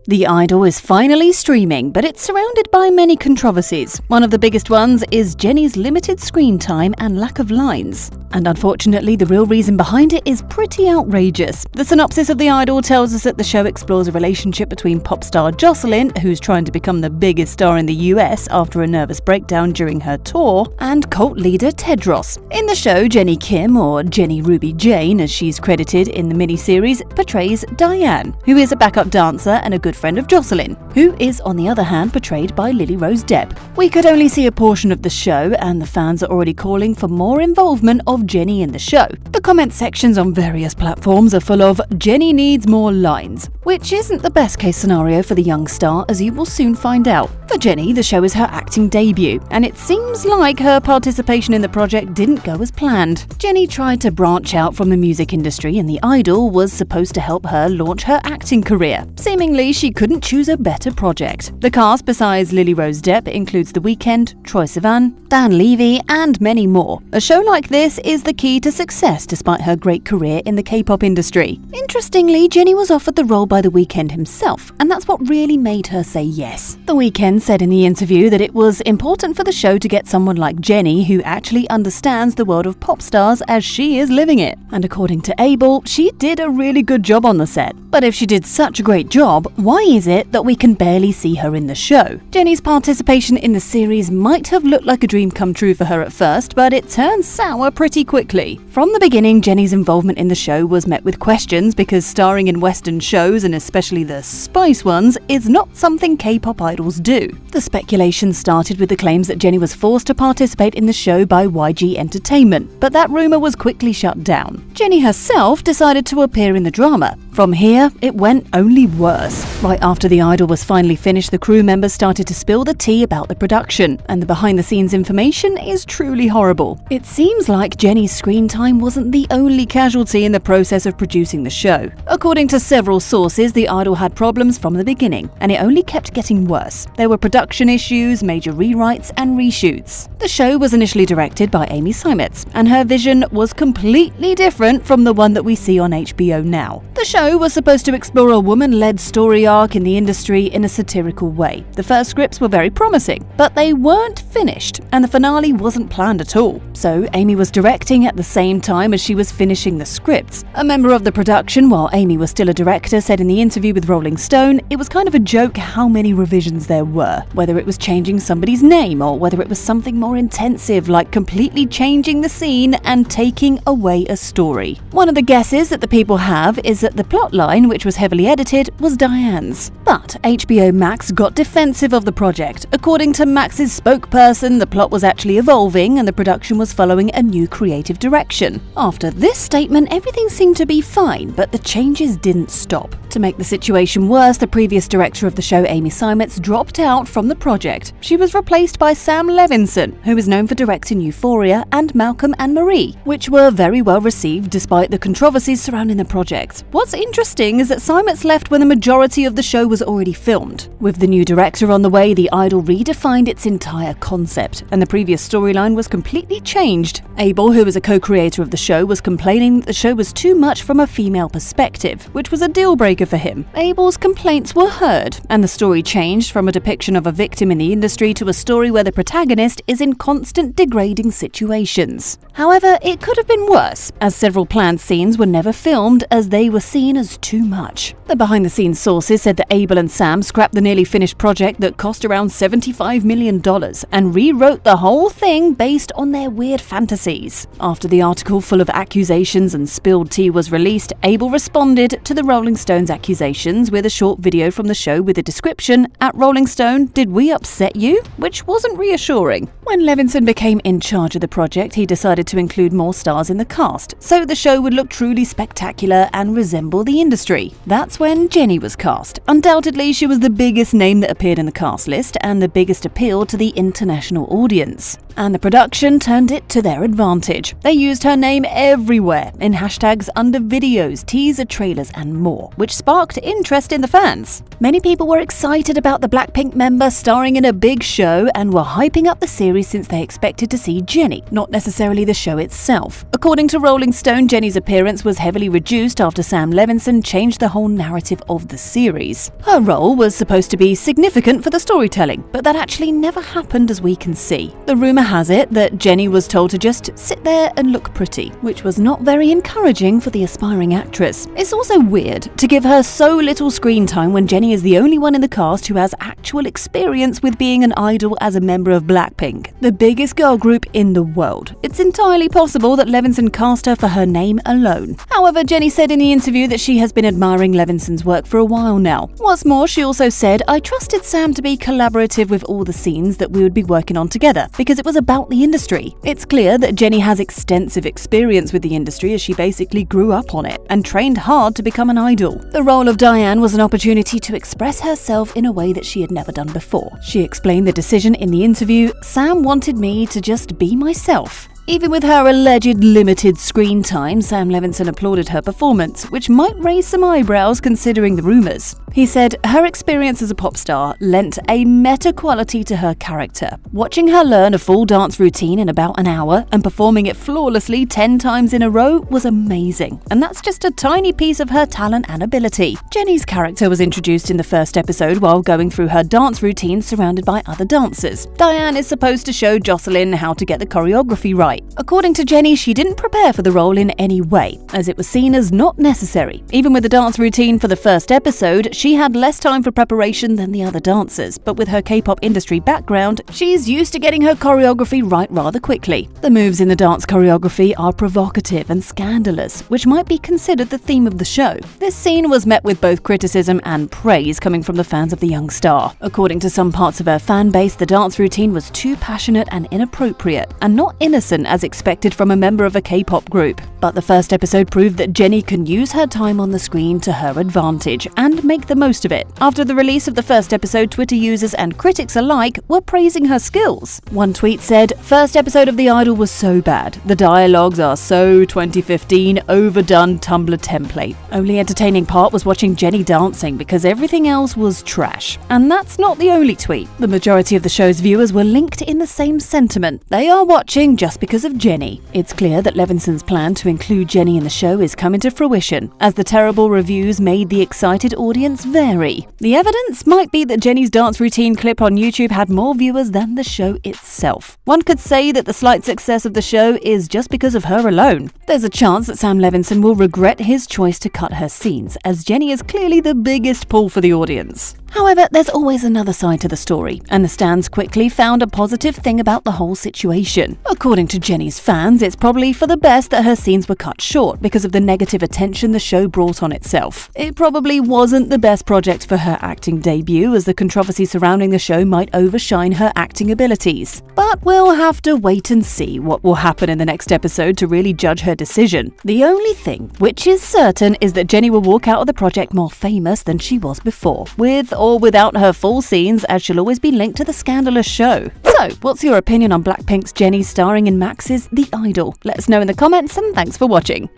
The Idol is finally streaming, but it's surrounded by many controversies. One of the biggest ones is Jennie's limited screen time and lack of lines. And unfortunately, the real reason behind it is pretty outrageous. The synopsis of The Idol tells us that the show explores a relationship between pop star Jocelyn, who's trying to become the biggest star in the US after a nervous breakdown during her tour, and cult leader Tedros. In the show, Jennie Kim, or Jennie Ruby Jane as she's credited in the miniseries, portrays Diane, who is a backup dancer and a good friend of Jocelyn, who is on the other hand portrayed by Lily Rose Depp. We could only see a portion of the show, and the fans are already calling for more involvement of Jennie in the show. The comment sections on various platforms are full of "Jennie needs more lines," which isn't the best case scenario for the young star, as you will soon find out. For Jennie, the show is her acting debut, and it seems like her participation in the project didn't go as planned. Jennie tried to branch out from the music industry, and The Idol was supposed to help her launch her acting career. Seemingly, she couldn't choose a better project. The cast, besides Lily Rose Depp, includes The Weeknd, Troye Sivan, Dan Levy, and many more. A show like this is the key to success despite her great career in the K-pop industry. Interestingly, Jennie was offered the role by The Weeknd himself, and that's what really made her say yes. The Weeknd said in the interview that it was important for the show to get someone like Jennie who actually understands the world of pop stars as she is living it. And according to Abel, she did a really good job on the set. But if she did such a great job, why is it that we can barely see her in the show? Jennie's participation in the series might have looked like a dream come true for her at first, but it turned sour pretty quickly. From the beginning, Jennie's involvement in the show was met with questions because starring in Western shows, and especially the spice ones, is not something K-pop idols do. The speculation started with the claims that Jennie was forced to participate in the show by YG Entertainment, but that rumor was quickly shut down. Jennie herself decided to appear in the drama. From here, it went only worse. Right after The Idol was finally finished, the crew members started to spill the tea about the production, and the behind-the-scenes information is truly horrible. It seems like Jennie's screen time wasn't the only casualty in the process of producing the show. According to several sources, The Idol had problems from the beginning, and it only kept getting worse. There were production issues, major rewrites, and reshoots. The show was initially directed by Amy Seimetz, and her vision was completely different from the one that we see on HBO now. The show was supposed to explore a woman-led story arc in the industry in a satirical way. The first scripts were very promising, but they weren't finished, and the finale wasn't planned at all. So Amy was directing at the same time as she was finishing the scripts. A member of the production, while Amy was still a director, said in the interview with Rolling Stone, it was kind of a joke how many revisions there were, whether it was changing somebody's name or whether it was something more intensive like completely changing the scene and taking away a story. One of the guesses that the people have is that the plotline, which was heavily edited, was Diane's. But HBO Max got defensive of the project. According to Max's spokesperson, the plot was actually evolving and the production was following a new creative direction. After this statement, everything seemed to be fine, but the changes didn't stop. To make the situation worse, the previous director of the show, Amy Seimetz, dropped out from the project. She was replaced by Sam Levinson, who is known for directing Euphoria and Malcolm and Marie, which were very well received despite the controversies surrounding the project. What's interesting is that Seimetz left when the majority of the show was already filmed. With the new director on the way, The Idol redefined its entire concept, and the previous storyline was completely changed. Abel, who was a co-creator of the show, was complaining that the show was too much from a female perspective, which was a deal breaker for him. Abel's complaints were heard, and the story changed from a depiction of a victim in the industry to a story where the protagonist is in constant degrading situations. However, it could have been worse, as several planned scenes were never filmed as they were seen as too much. The behind-the-scenes sources said that Abel and Sam scrapped the nearly finished project that cost around $75 million and rewrote the whole thing based on their weird fantasies. After the article full of accusations and spilled tea was released, Abel responded to the Rolling Stone's accusations with a short video from the show with a description, "At Rolling Stone, did we upset you?" which wasn't reassuring. When Levinson became in charge of the project, he decided to include more stars in the cast, so the show would look truly spectacular and resemble the industry. That's when Jennie was cast. Undoubtedly, she was the biggest name that appeared in the cast list and the biggest appeal to the international audience. And the production turned it to their advantage. They used her name everywhere, in hashtags under videos, teaser trailers, and more, which sparked interest in the fans. Many people were excited about the Blackpink member starring in a big show and were hyping up the series since they expected to see Jennie, not necessarily the show itself. According to Rolling Stone, Jennie's appearance was heavily reduced after Sam Levinson Levinson changed the whole narrative of the series. Her role was supposed to be significant for the storytelling, but that actually never happened as we can see. The rumor has it that Jennie was told to just sit there and look pretty, which was not very encouraging for the aspiring actress. It's also weird to give her so little screen time when Jennie is the only one in the cast who has actual experience with being an idol as a member of Bopping, the biggest girl group in the world. It's entirely possible that Levinson cast her for her name alone. However, Jennie said in the interview that she has been admiring Levinson's work for a while now. What's more, she also said, "I trusted Sam to be collaborative with all the scenes that we would be working on together, because it was about the industry." It's clear that Jennie has extensive experience with the industry as she basically grew up on it and trained hard to become an idol. The role of Diane was an opportunity to express herself in a way that she had never done before. She explained the decision in the interview, "Sam wanted me to just be myself." Even with her alleged limited screen time, Sam Levinson applauded her performance, which might raise some eyebrows considering the rumors. He said, "Her experience as a pop star lent a meta quality to her character. Watching her learn a full dance routine in about an hour and performing it flawlessly 10 times in a row was amazing. And that's just a tiny piece of her talent and ability." Jennie's character was introduced in the first episode while going through her dance routine surrounded by other dancers. Diane is supposed to show Jocelyn how to get the choreography right. According to Jennie, she didn't prepare for the role in any way, as it was seen as not necessary. Even with the dance routine for the first episode, she had less time for preparation than the other dancers, but with her K-pop industry background, she's used to getting her choreography right rather quickly. The moves in the dance choreography are provocative and scandalous, which might be considered the theme of the show. This scene was met with both criticism and praise coming from the fans of the young star. According to some parts of her fan base, the dance routine was too passionate and inappropriate, and not innocent as expected from a member of a K-pop group. But the first episode proved that Jennie can use her time on the screen to her advantage and make the most of it. After the release of the first episode, Twitter users and critics alike were praising her skills. One tweet said, "First episode of The Idol was so bad. The dialogues are so 2015 overdone Tumblr template. Only entertaining part was watching Jennie dancing because everything else was trash." And that's not the only tweet. The majority of the show's viewers were linked in the same sentiment. They are watching just because of Jennie. It's clear that Levinson's plan to include Jennie in the show is coming to fruition, as the terrible reviews made the excited audience vary. The evidence might be that Jennie's dance routine clip on YouTube had more viewers than the show itself. One could say that the slight success of the show is just because of her alone. There's a chance that Sam Levinson will regret his choice to cut her scenes, as Jennie is clearly the biggest pull for the audience. However, there's always another side to the story, and the stands quickly found a positive thing about the whole situation. According to Jennie's fans, it's probably for the best that her scenes were cut short because of the negative attention the show brought on itself. It probably wasn't the best project for her acting debut, as the controversy surrounding the show might overshine her acting abilities. But we'll have to wait and see what will happen in the next episode to really judge her decision. The only thing which is certain is that Jennie will walk out of the project more famous than she was before, with or without her full scenes, as she'll always be linked to the scandalous show. So, what's your opinion on Blackpink's Jennie starring in Max's The Idol? Let us know in the comments, and thanks for watching.